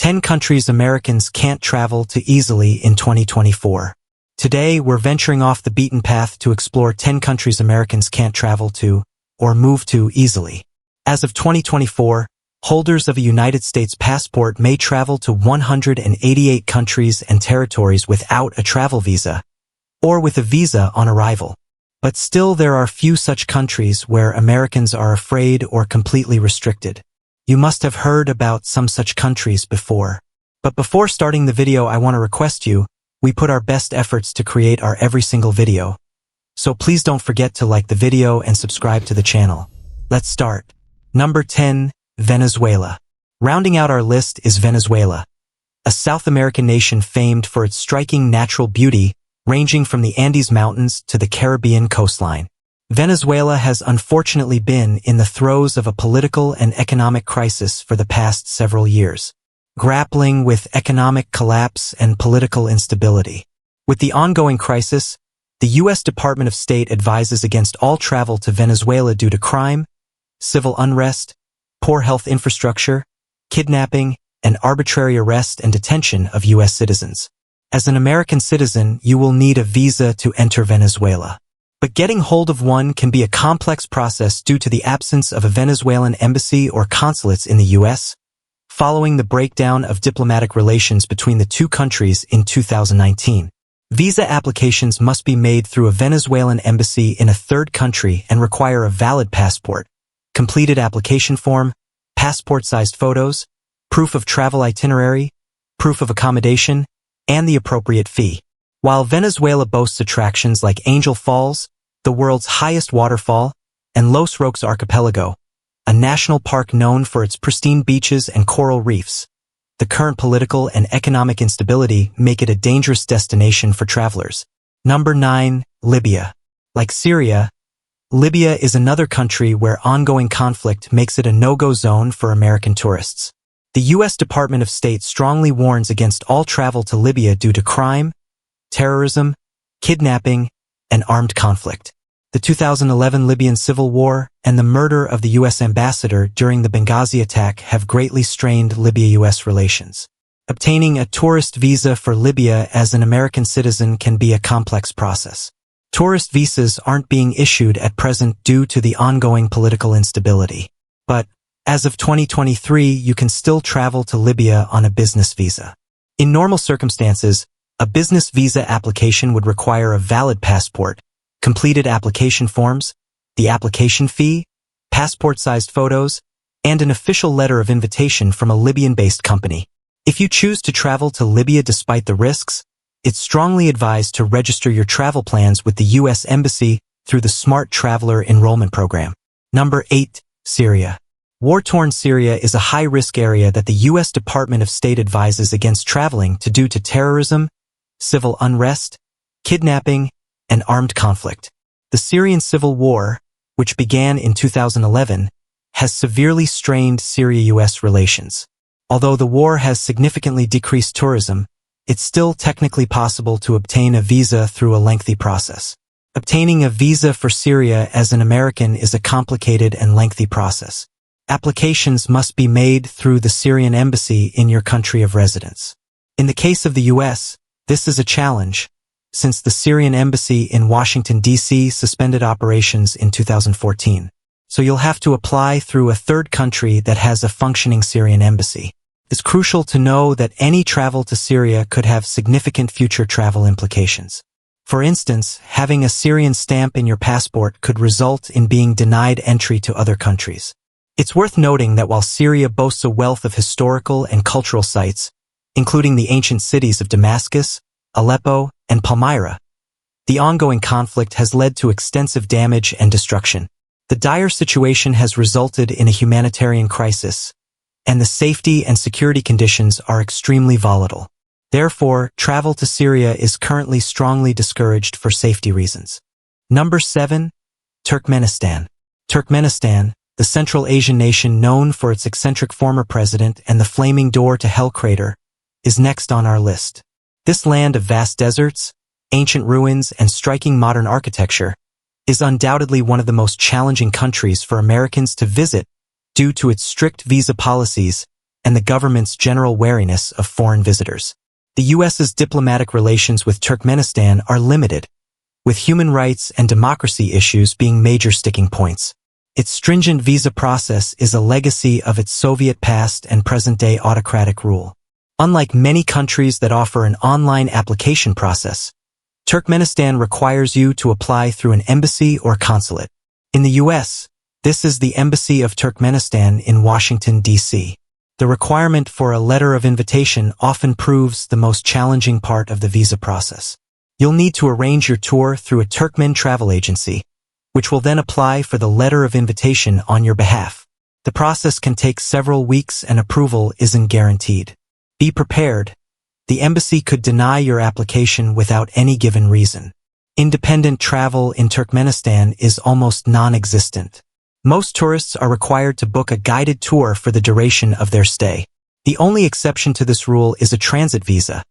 10 countries Americans can't travel to easily in 2024. Today, we're venturing off the beaten path to explore 10 countries Americans can't travel to or move to easily. As of 2024, holders of a United States passport may travel to 188 countries and territories without a travel visa, or with a visa on arrival. But still, there are few such countries where Americans are afraid or completely restricted. You must have heard about some such countries before. But before starting the video, I want to request you, we put our best efforts to create our every single video. So please don't forget to like the video and subscribe to the channel. Let's start. Number 10, Venezuela. Rounding out our list is Venezuela, a South American nation famed for its striking natural beauty, ranging from the Andes Mountains to the Caribbean coastline. Venezuela has unfortunately been in the throes of a political and economic crisis for the past several years, grappling with economic collapse and political instability. With the ongoing crisis, the U.S. Department of State advises against all travel to Venezuela due to crime, civil unrest, poor health infrastructure, kidnapping, and arbitrary arrest and detention of U.S. citizens. As an American citizen, you will need a visa to enter Venezuela. But getting hold of one can be a complex process due to the absence of a Venezuelan embassy or consulates in the U.S., following the breakdown of diplomatic relations between the two countries in 2019. Visa applications must be made through a Venezuelan embassy in a third country and require a valid passport, completed application form, passport-sized photos, proof of travel itinerary, proof of accommodation, and the appropriate fee. While Venezuela boasts attractions like Angel Falls, the world's highest waterfall, and Los Roques Archipelago, a national park known for its pristine beaches and coral reefs, the current political and economic instability make it a dangerous destination for travelers. Number 9, Libya. Like Syria, Libya is another country where ongoing conflict makes it a no-go zone for American tourists. The U.S. Department of State strongly warns against all travel to Libya due to crime, terrorism, kidnapping, and armed conflict. The 2011 Libyan civil war and the murder of the U.S. ambassador during the Benghazi attack have greatly strained Libya-U.S. relations. Obtaining a tourist visa for Libya as an American citizen can be a complex process. Tourist visas aren't being issued at present due to the ongoing political instability. But, as of 2023, you can still travel to Libya on a business visa. In normal circumstances, a business visa application would require a valid passport, completed application forms, the application fee, passport-sized photos, and an official letter of invitation from a Libyan-based company. If you choose to travel to Libya despite the risks, it's strongly advised to register your travel plans with the U.S. Embassy through the Smart Traveler Enrollment Program. Number 8, Syria. War-torn Syria is a high-risk area that the U.S. Department of State advises against traveling to due to terrorism, civil unrest, kidnapping, and armed conflict. The Syrian civil war, which began in 2011, has severely strained Syria-U.S. relations. Although the war has significantly decreased tourism, it's still technically possible to obtain a visa through a lengthy process. Obtaining a visa for Syria as an American is a complicated and lengthy process. Applications must be made through the Syrian embassy in your country of residence. In the case of the U.S., this is a challenge, since the Syrian embassy in Washington, D.C. suspended operations in 2014. So you'll have to apply through a third country that has a functioning Syrian embassy. It's crucial to know that any travel to Syria could have significant future travel implications. For instance, having a Syrian stamp in your passport could result in being denied entry to other countries. It's worth noting that while Syria boasts a wealth of historical and cultural sites, including the ancient cities of Damascus, Aleppo, and Palmyra, the ongoing conflict has led to extensive damage and destruction. The dire situation has resulted in a humanitarian crisis, and the safety and security conditions are extremely volatile. Therefore, travel to Syria is currently strongly discouraged for safety reasons. Number 7, Turkmenistan. Turkmenistan, the Central Asian nation known for its eccentric former president and the flaming door to hell crater, is next on our list. This land of vast deserts, ancient ruins, and striking modern architecture is undoubtedly one of the most challenging countries for Americans to visit due to its strict visa policies and the government's general wariness of foreign visitors. The U.S.'s diplomatic relations with Turkmenistan are limited, with human rights and democracy issues being major sticking points. Its stringent visa process is a legacy of its Soviet past and present-day autocratic rule. Unlike many countries that offer an online application process, Turkmenistan requires you to apply through an embassy or consulate. In the U.S., this is the Embassy of Turkmenistan in Washington, D.C. The requirement for a letter of invitation often proves the most challenging part of the visa process. You'll need to arrange your tour through a Turkmen travel agency, which will then apply for the letter of invitation on your behalf. The process can take several weeks and approval isn't guaranteed. Be prepared. The embassy could deny your application without any given reason. Independent travel in Turkmenistan is almost non-existent. Most tourists are required to book a guided tour for the duration of their stay. The only exception to this rule is a transit visa,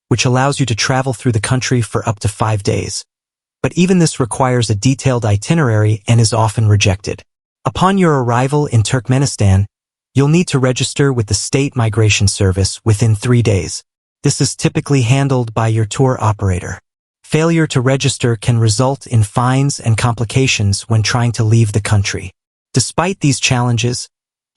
which allows you to travel through the country for up to 5 days. But even this requires a detailed itinerary and is often rejected. Upon your arrival in Turkmenistan, you'll need to register with the State Migration Service within 3 days. This is typically handled by your tour operator. Failure to register can result in fines and complications when trying to leave the country. Despite these challenges,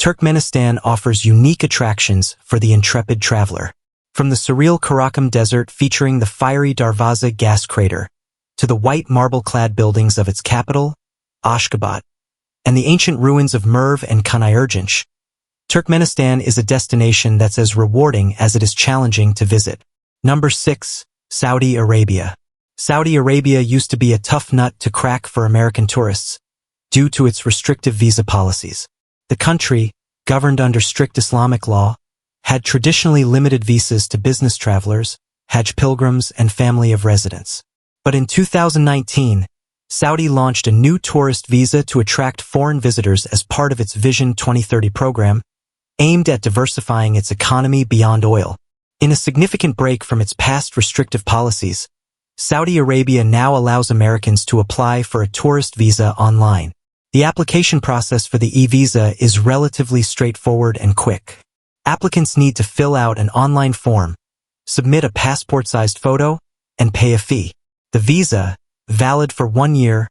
Turkmenistan offers unique attractions for the intrepid traveler. From the surreal Karakum Desert featuring the fiery Darvaza gas crater, to the white marble-clad buildings of its capital, Ashgabat, and the ancient ruins of Merv and Kanayurganj, Turkmenistan is a destination that's as rewarding as it is challenging to visit. Number 6. Saudi Arabia. Saudi Arabia used to be a tough nut to crack for American tourists, due to its restrictive visa policies. The country, governed under strict Islamic law, had traditionally limited visas to business travelers, Hajj pilgrims, and family of residents. But in 2019, Saudi launched a new tourist visa to attract foreign visitors as part of its Vision 2030 program, aimed at diversifying its economy beyond oil. In a significant break from its past restrictive policies, Saudi Arabia now allows Americans to apply for a tourist visa online. The application process for the e-visa is relatively straightforward and quick. Applicants need to fill out an online form, submit a passport-sized photo, and pay a fee. The visa, valid for 1 year,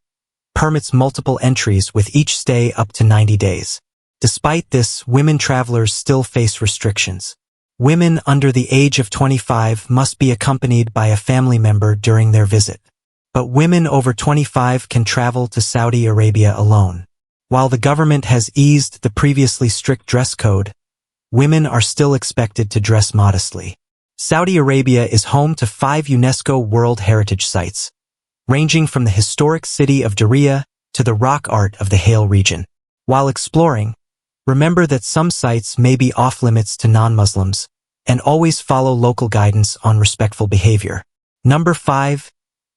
permits multiple entries with each stay up to 90 days. Despite this, women travelers still face restrictions. Women under the age of 25 must be accompanied by a family member during their visit. But women over 25 can travel to Saudi Arabia alone. While the government has eased the previously strict dress code, women are still expected to dress modestly. Saudi Arabia is home to 5 UNESCO World Heritage Sites, ranging from the historic city of Diriyah to the rock art of the Hale region. While exploring, remember that some sites may be off-limits to non-Muslims, and always follow local guidance on respectful behavior. Number 5.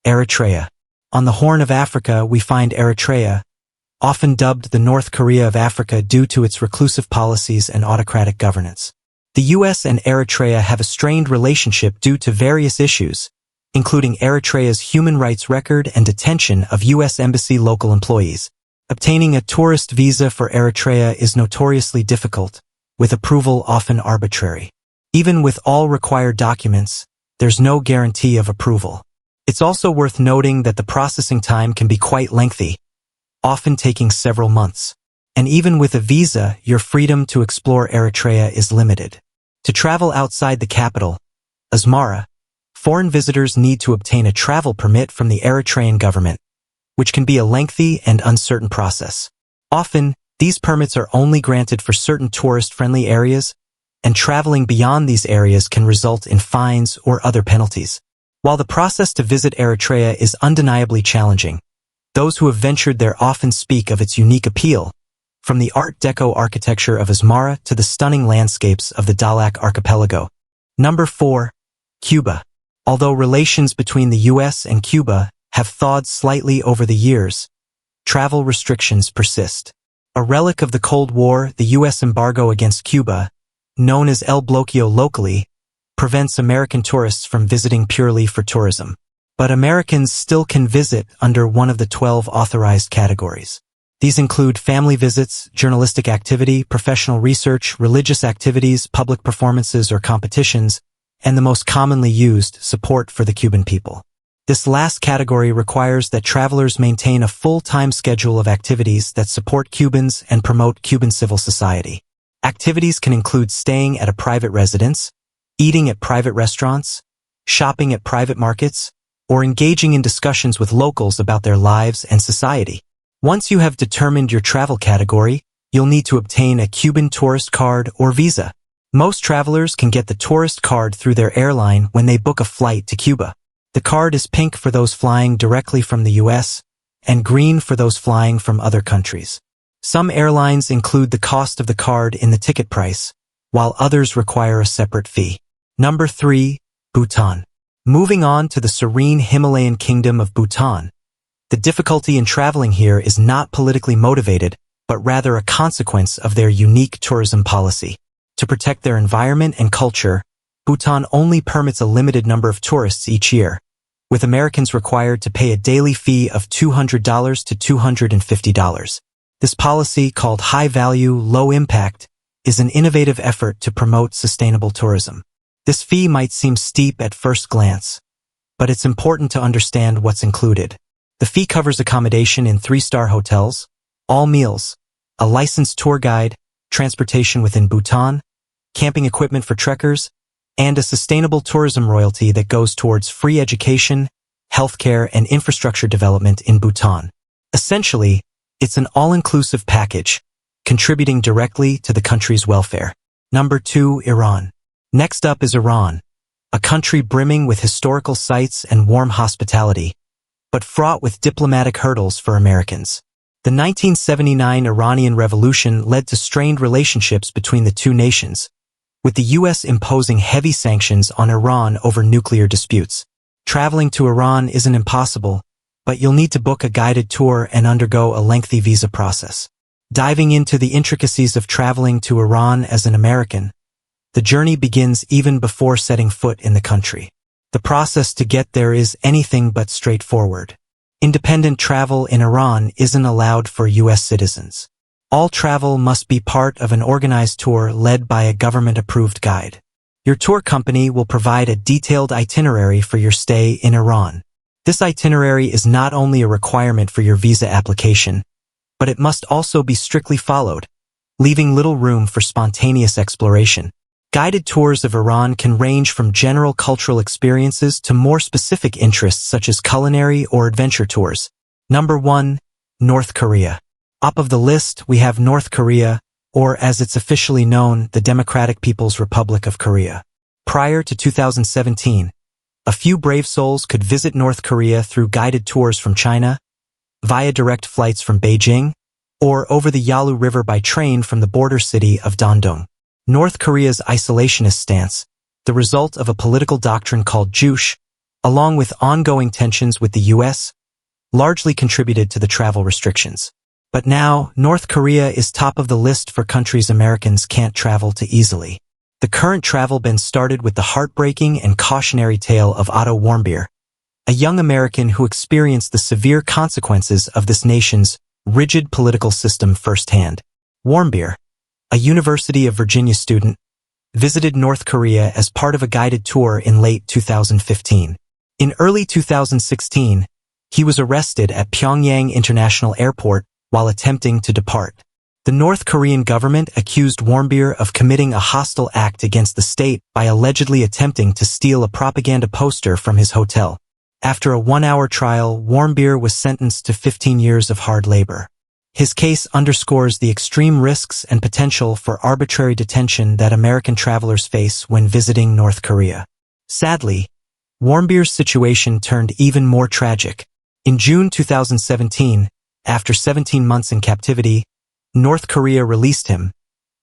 Eritrea. On the Horn of Africa, we find Eritrea, often dubbed the North Korea of Africa due to its reclusive policies and autocratic governance. The U.S. and Eritrea have a strained relationship due to various issues, including Eritrea's human rights record and detention of U.S. Embassy local employees. Obtaining a tourist visa for Eritrea is notoriously difficult, with approval often arbitrary. Even with all required documents, there's no guarantee of approval. It's also worth noting that the processing time can be quite lengthy, often taking several months. And even with a visa, your freedom to explore Eritrea is limited. To travel outside the capital, Asmara, foreign visitors need to obtain a travel permit from the Eritrean government, which can be a lengthy and uncertain process. Often, these permits are only granted for certain tourist-friendly areas, and traveling beyond these areas can result in fines or other penalties. While the process to visit Eritrea is undeniably challenging, those who have ventured there often speak of its unique appeal, from the Art Deco architecture of Asmara to the stunning landscapes of the Dahlak archipelago. Number 4. Cuba. Although relations between the U.S. and Cuba have thawed slightly over the years, travel restrictions persist. A relic of the Cold War, the U.S. embargo against Cuba, known as El Bloqueo locally, prevents American tourists from visiting purely for tourism. But Americans still can visit under one of the 12 authorized categories. These include family visits, journalistic activity, professional research, religious activities, public performances or competitions, and the most commonly used, support for the Cuban people. This last category requires that travelers maintain a full-time schedule of activities that support Cubans and promote Cuban civil society. Activities can include staying at a private residence, eating at private restaurants, shopping at private markets, or engaging in discussions with locals about their lives and society. Once you have determined your travel category, you'll need to obtain a Cuban tourist card or visa. Most travelers can get the tourist card through their airline when they book a flight to Cuba. The card is pink for those flying directly from the US and green for those flying from other countries. Some airlines include the cost of the card in the ticket price, while others require a separate fee. Number 3. Bhutan. Moving on to the serene Himalayan kingdom of Bhutan. The difficulty in traveling here is not politically motivated, but rather a consequence of their unique tourism policy. To protect their environment and culture, Bhutan only permits a limited number of tourists each year, with Americans required to pay a daily fee of $200 to $250. This policy, called high value, low impact, is an innovative effort to promote sustainable tourism. This fee might seem steep at first glance, but it's important to understand what's included. The fee covers accommodation in 3-star hotels, all meals, a licensed tour guide, transportation within Bhutan, camping equipment for trekkers, and a sustainable tourism royalty that goes towards free education, healthcare, and infrastructure development in Bhutan. Essentially, it's an all-inclusive package, contributing directly to the country's welfare. Number 2. Iran. Next up is Iran, a country brimming with historical sites and warm hospitality, but fraught with diplomatic hurdles for Americans. The 1979 Iranian Revolution led to strained relationships between the two nations, with the U.S. imposing heavy sanctions on Iran over nuclear disputes. Traveling to Iran isn't impossible, but you'll need to book a guided tour and undergo a lengthy visa process. Diving into the intricacies of traveling to Iran as an American, the journey begins even before setting foot in the country. The process to get there is anything but straightforward. Independent travel in Iran isn't allowed for U.S. citizens. All travel must be part of an organized tour led by a government-approved guide. Your tour company will provide a detailed itinerary for your stay in Iran. This itinerary is not only a requirement for your visa application, but it must also be strictly followed, leaving little room for spontaneous exploration. Guided tours of Iran can range from general cultural experiences to more specific interests such as culinary or adventure tours. Number 1. North Korea. Top of the list, we have North Korea, or as it's officially known, the Democratic People's Republic of Korea. Prior to 2017, a few brave souls could visit North Korea through guided tours from China, via direct flights from Beijing, or over the Yalu River by train from the border city of Dandong. North Korea's isolationist stance, the result of a political doctrine called Juche, along with ongoing tensions with the U.S., largely contributed to the travel restrictions. But now, North Korea is top of the list for countries Americans can't travel to easily. The current travel ban started with the heartbreaking and cautionary tale of Otto Warmbier, a young American who experienced the severe consequences of this nation's rigid political system firsthand. Warmbier, a University of Virginia student, visited North Korea as part of a guided tour in late 2015. In early 2016, he was arrested at Pyongyang International Airport while attempting to depart. The North Korean government accused Warmbier of committing a hostile act against the state by allegedly attempting to steal a propaganda poster from his hotel. After a 1-hour trial, Warmbier was sentenced to 15 years of hard labor. His case underscores the extreme risks and potential for arbitrary detention that American travelers face when visiting North Korea. Sadly, Warmbier's situation turned even more tragic. In June 2017, after 17 months in captivity, North Korea released him,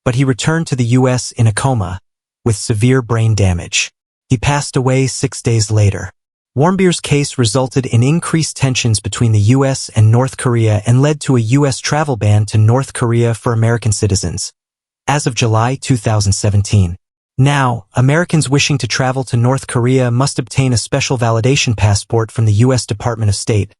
but he returned to the U.S. in a coma, with severe brain damage. He passed away 6 days later. Warmbier's case resulted in increased tensions between the U.S. and North Korea and led to a U.S. travel ban to North Korea for American citizens, as of July 2017. Now, Americans wishing to travel to North Korea must obtain a special validation passport from the U.S. Department of State,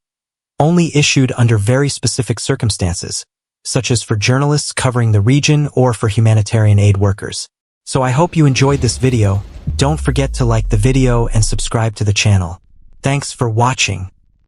only issued under very specific circumstances, such as for journalists covering the region or for humanitarian aid workers. So I hope you enjoyed this video. Don't forget to like the video and subscribe to the channel. Thanks for watching.